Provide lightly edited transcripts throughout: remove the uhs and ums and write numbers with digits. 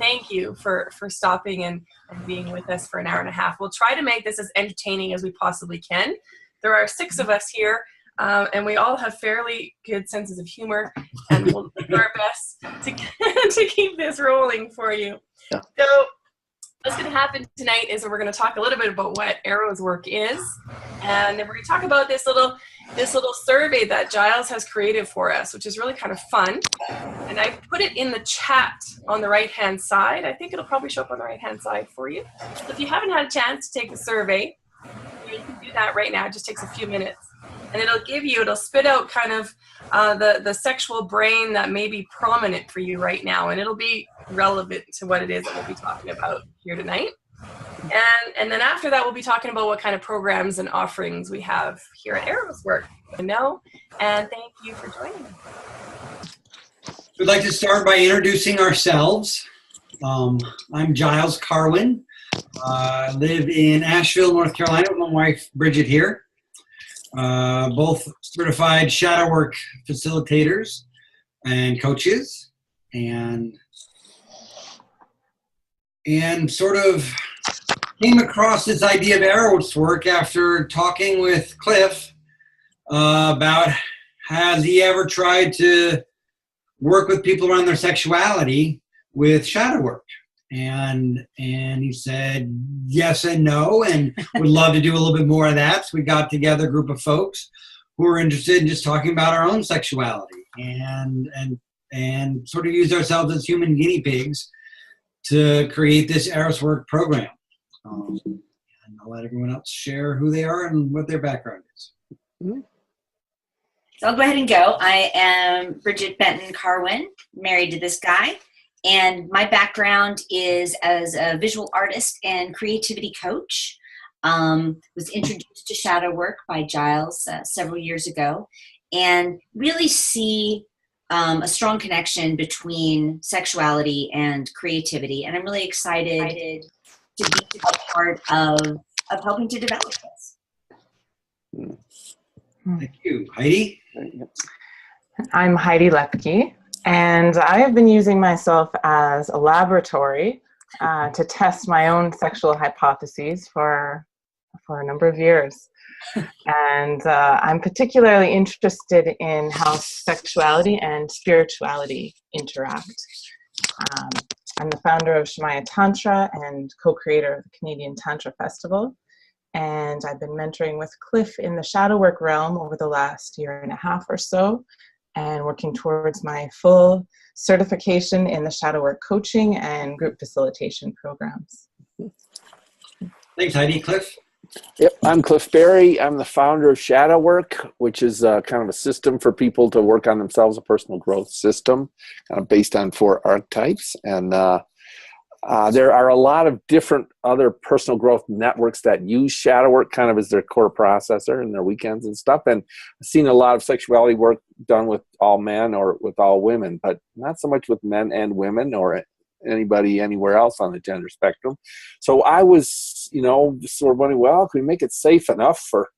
thank you for stopping and being with us for an hour and a half. We'll try to make this as entertaining as we possibly can. There are 6 of us here, and we all have fairly good senses of humor, and we'll do our best to keep this rolling for you. Yeah. So what's going to happen tonight is we're going to talk a little bit about what Eros.Work is, and then we're going to talk about this little survey that Giles has created for us, which is really kind of fun. And I put it in the chat on the right-hand side. I think it'll probably show up on the right-hand side for you. So if you haven't had a chance to take the survey, you can do that right now. It just takes a few minutes. And it'll spit out kind of the sexual brain that may be prominent for you right now. And it'll be relevant to what it is that we'll be talking about here tonight. And then after that, we'll be talking about what kind of programs and offerings we have here at Eros.Work. And thank you for joining me. We'd like to start by introducing ourselves. I'm Giles Carwin. I live in Asheville, North Carolina with my wife, Bridget, here. Both certified shadow work facilitators and coaches, and sort of came across this idea of Eros.Work after talking with Cliff about has he ever tried to work with people around their sexuality with shadow work. And he said yes and no, and would love to do a little bit more of that. So we got together a group of folks who were interested in just talking about our own sexuality and sort of used ourselves as human guinea pigs to create this Eros.Work program. And I'll let everyone else share who they are and what their background is. So I'll go ahead and go. I am Bridget Benton Carwin, married to this guy. And my background is as a visual artist and creativity coach. Was introduced to shadow work by Giles several years ago, and really see a strong connection between sexuality and creativity. And I'm really excited to be a part of helping to develop this. Thank you. Heidi? I'm Heidi Lepke. And I have been using myself as a laboratory to test my own sexual hypotheses for a number of years. And I'm particularly interested in how sexuality and spirituality interact. I'm the founder of Shamaya Tantra and co-creator of the Canadian Tantra Festival. And I've been mentoring with Cliff in the shadow work realm over the last year and a half or so, and working towards my full certification in the shadow work coaching and group facilitation programs. Thanks, Heidi. Cliff? Yep, I'm Cliff Berry. I'm the founder of Shadow Work, which is kind of a system for people to work on themselves, a personal growth system, kind of based on 4 archetypes. And there are a lot of different other personal growth networks that use shadow work kind of as their core processor in their weekends and stuff. And I've seen a lot of sexuality work done with all men or with all women, but not so much with men and women or anybody anywhere else on the gender spectrum. So I was, sort of wondering, well, can we make it safe enough for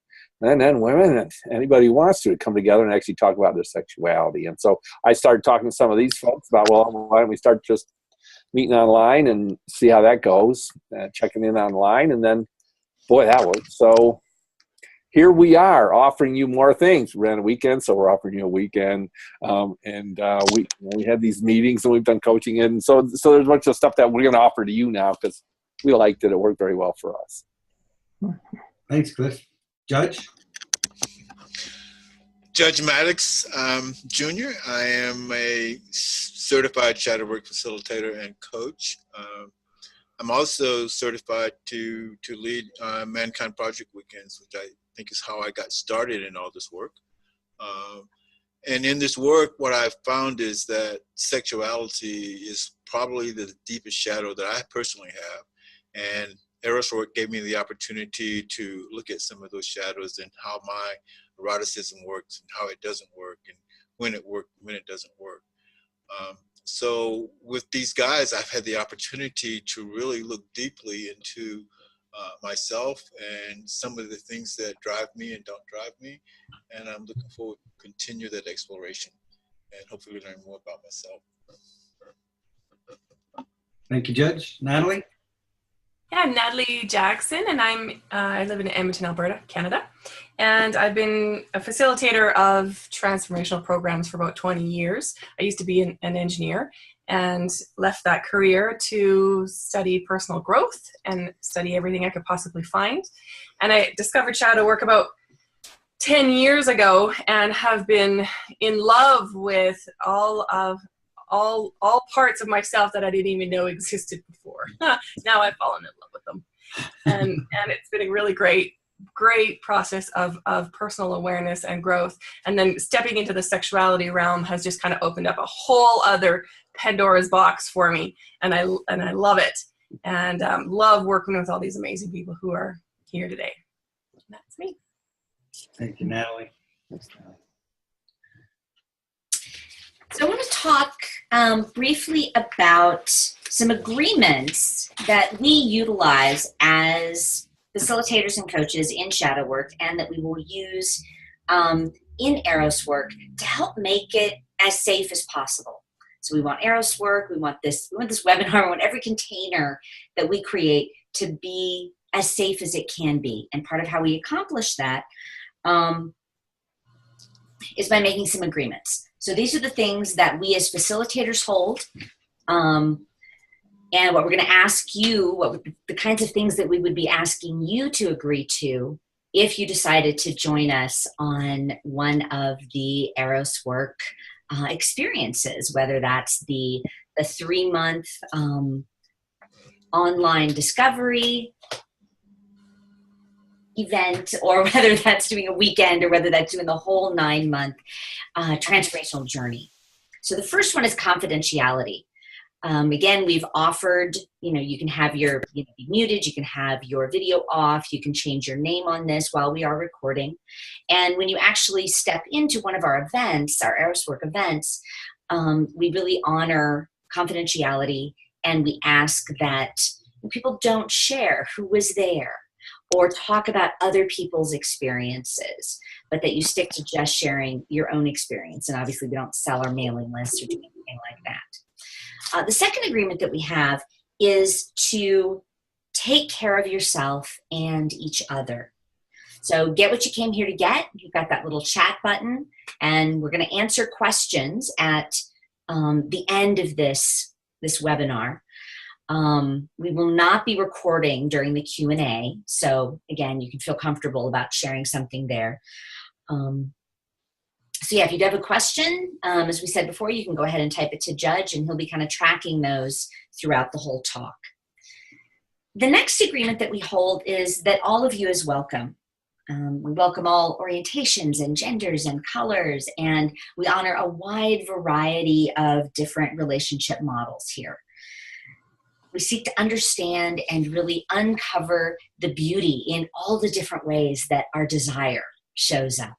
men and women and anybody who wants to come together and actually talk about their sexuality? And so I started talking to some of these folks about, well, why don't we start just meeting online and see how that goes, checking in online, and then, boy, that worked. So here we are offering you more things. We ran a weekend, so we're offering you a weekend, we had these meetings and we've done coaching, and so there's a bunch of stuff that we're going to offer to you now because we liked it. It worked very well for us. Thanks, Cliff. Judge? Judge Maddox Jr. I am a certified shadow work facilitator and coach. I'm also certified to lead Mankind Project Weekends, which I think is how I got started in all this work. And in this work, what I've found is that sexuality is probably the deepest shadow that I personally have. And Eros.Work gave me the opportunity to look at some of those shadows and how my eroticism works and how it doesn't work and when it works, when it doesn't work. So with these guys, I've had the opportunity to really look deeply into myself and some of the things that drive me and don't drive me. And I'm looking forward to continue that exploration and hopefully learn more about myself. Thank you, Judge. Natalie? Yeah, I'm Natalie Jackson, and I live in Edmonton, Alberta, Canada. And I've been a facilitator of transformational programs for about 20 years. I used to be an engineer and left that career to study personal growth and study everything I could possibly find. And I discovered shadow work about 10 years ago and have been in love with all parts of myself that I didn't even know existed before. Now I've fallen in love with them. And it's been a really great process of personal awareness and growth. And then stepping into the sexuality realm has just kind of opened up a whole other Pandora's box for me. And I love it. And love working with all these amazing people who are here today. And that's me. Thank you, Natalie. So I want to talk briefly about some agreements that we utilize as facilitators and coaches in shadow work, and that we will use in Eros work to help make it as safe as possible. So we want Eros work, we want this webinar, we want every container that we create to be as safe as it can be. And part of how we accomplish that is by making some agreements. So these are the things that we as facilitators hold, and what we're going to ask you, the kinds of things that we would be asking you to agree to if you decided to join us on one of the Eros work experiences, whether that's the 3-month online discovery event, or whether that's doing a weekend, or whether that's doing the whole 9-month transformational journey. So the first one is confidentiality. Again, we've offered, you can have be muted, you can have your video off, you can change your name on this while we are recording. And when you actually step into one of our events, our Eros Work events, we really honor confidentiality, and we ask that people don't share who was there or talk about other people's experiences, but that you stick to just sharing your own experience. And obviously we don't sell our mailing lists or do anything like that. The second agreement that we have is to take care of yourself and each other. So get what you came here to get. You've got that little chat button, and we're going to answer questions at the end of this webinar. We will not be recording during the Q&A. So again, you can feel comfortable about sharing something there. So yeah, if you do have a question, as we said before, you can go ahead and type it to Judge, and he'll be kind of tracking those throughout the whole talk. The next agreement that we hold is that all of you is welcome. We welcome all orientations and genders and colors, and we honor a wide variety of different relationship models here. We seek to understand and really uncover the beauty in all the different ways that our desire shows up.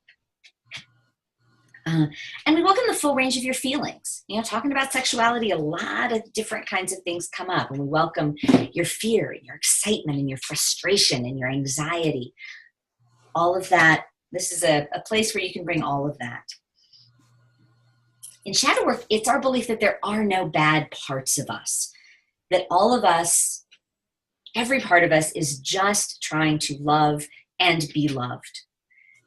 And we welcome the full range of your feelings. Talking about sexuality, a lot of different kinds of things come up, and we welcome your fear and your excitement and your frustration and your anxiety. All of that. This is a place where you can bring all of that. In shadow work, it's our belief that there are no bad parts of us, that all of us, every part of us, is just trying to love and be loved.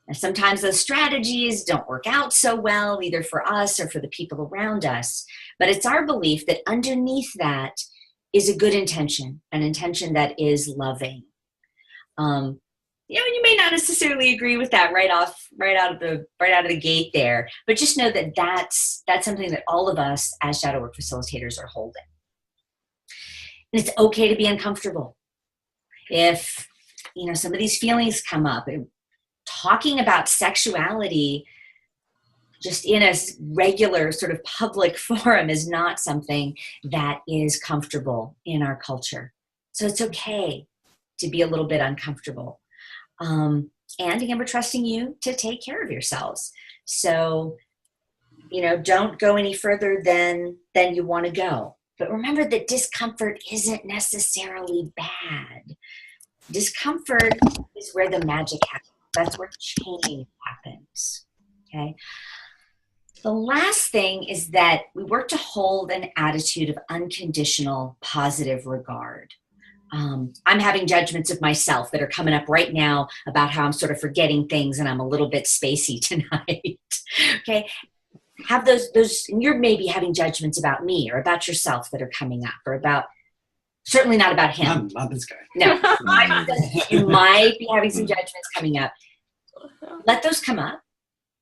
Now, sometimes those strategies don't work out so well, either for us or for the people around us, but it's our belief that underneath that is a good intention, an intention that is loving. You may not necessarily agree with that right out of the gate there, but just know that that's something that all of us as shadow work facilitators are holding. And it's okay to be uncomfortable. If some of these feelings come up, talking about sexuality just in a regular sort of public forum is not something that is comfortable in our culture. So it's okay to be a little bit uncomfortable. And again, we're trusting you to take care of yourselves. So, don't go any further than you want to go. But remember that discomfort isn't necessarily bad. Discomfort is where the magic happens. That's where change happens. Okay. The last thing is that we work to hold an attitude of unconditional positive regard. I'm having judgments of myself that are coming up right now about how I'm sort of forgetting things and I'm a little bit spacey tonight. Okay. Have those, and you're maybe having judgments about me or about yourself that are coming up, or about, certainly not about him. Not this guy. No. You might be having some judgments coming up. Let those come up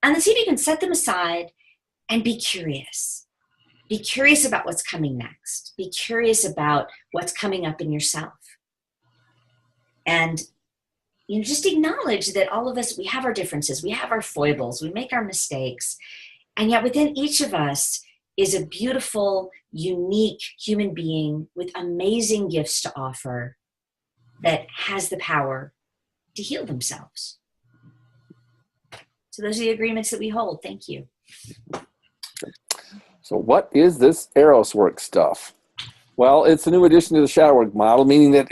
and then see if you can set them aside and be curious. Be curious about what's coming next. Be curious about what's coming up in yourself. And just acknowledge that all of us, we have our differences, we have our foibles, we make our mistakes. And yet within each of us is a beautiful, unique human being with amazing gifts to offer that has the power to heal themselves. So those are the agreements that we hold. Thank you. So what is this Eros.Work stuff? Well, it's a new addition to the shadow work model, meaning that,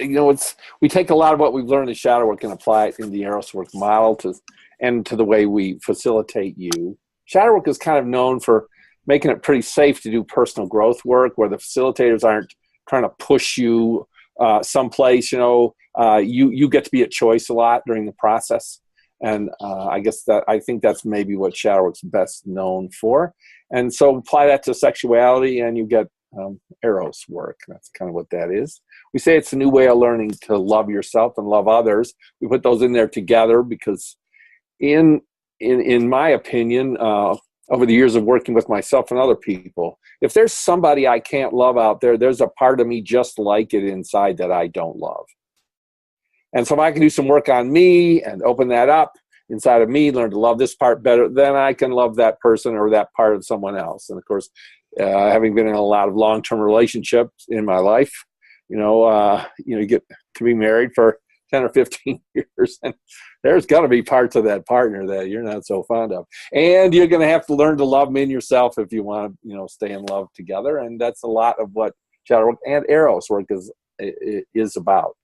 we take a lot of what we've learned in shadow work and apply it in the Eros.Work model to the way we facilitate you. Shadow work is kind of known for making it pretty safe to do personal growth work, where the facilitators aren't trying to push you someplace. You get to be at choice a lot during the process. And I think that's maybe what shadow work's best known for. And so apply that to sexuality and you get Eros work. That's kind of what that is. We say it's a new way of learning to love yourself and love others. We put those in there together because in my opinion, over the years of working with myself and other people, if there's somebody I can't love out there, there's a part of me just like it inside that I don't love. And so if I can do some work on me and open that up inside of me, learn to love this part better, then I can love that person or that part of someone else. And of course, having been in a lot of long-term relationships in my life, you get to be married for 10 or 15 years, and there's going to be parts of that partner that you're not so fond of. And you're going to have to learn to love them in yourself if you want to, stay in love together. And that's a lot of what shadow work and Eros work is about.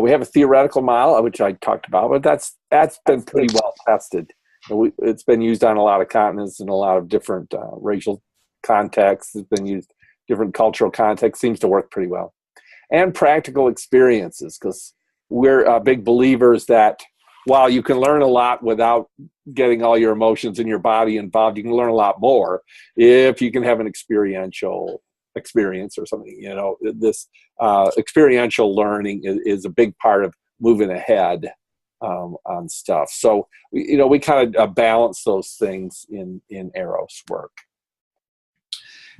We have a theoretical model, which I talked about, but that's been pretty well tested. It's been used on a lot of continents in a lot of different racial contexts. It's been used different cultural contexts. Seems to work pretty well. And practical experiences, because we're big believers that while you can learn a lot without getting all your emotions and your body involved, you can learn a lot more if you can have an experiential experience or something. This experiential learning is a big part of moving ahead on stuff. So we kind of balance those things in Eros work.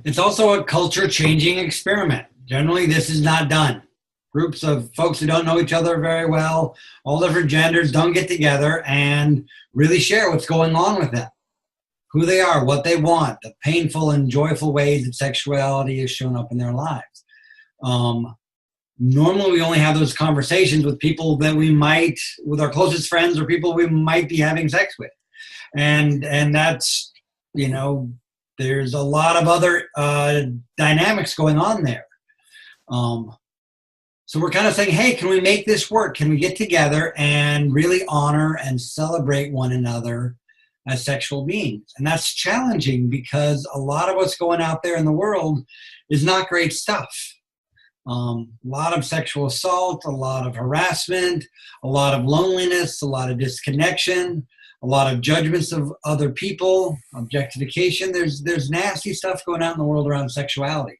It's also a culture changing experiment. Generally, this is not done. Groups of folks who don't know each other very well, all different genders, don't get together and really share what's going on with them, who they are, what they want, the painful and joyful ways that sexuality has shown up in their lives. Normally, we only have those conversations with people that with our closest friends or people we might be having sex with. And that's, there's a lot of other dynamics going on there. So we're kind of saying, hey, can we make this work? Can we get together and really honor and celebrate one another as sexual beings? And that's challenging because a lot of what's going out there in the world is not great stuff. A lot of sexual assault, a lot of harassment, a lot of loneliness, a lot of disconnection, a lot of judgments of other people, objectification. There's nasty stuff going on in the world around sexuality.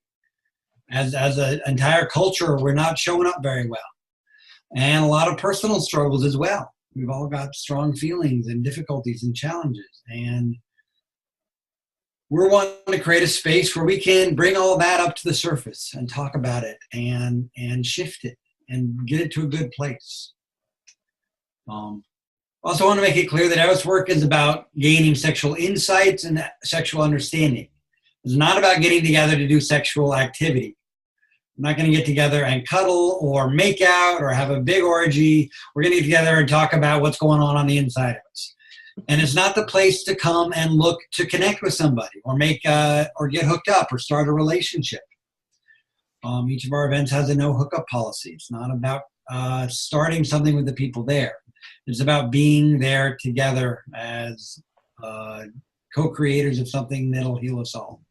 As an entire culture, we're not showing up very well. And a lot of personal struggles as well. We've all got strong feelings and difficulties and challenges. And we're wanting to create a space where we can bring all that up to the surface and talk about it and shift it and get it to a good place. Also want to make it clear that Eros work is about gaining sexual insights and sexual understanding. It's not about getting together to do sexual activity. We're not going to get together and cuddle or make out or have a big orgy. We're going to get together and talk about what's going on the inside of us. And it's not the place to come and look to connect with somebody or or get hooked up or start a relationship. Each of our events has a no hookup policy. It's not about starting something with the people there. It's about being there together as co-creators of something that'll heal us all.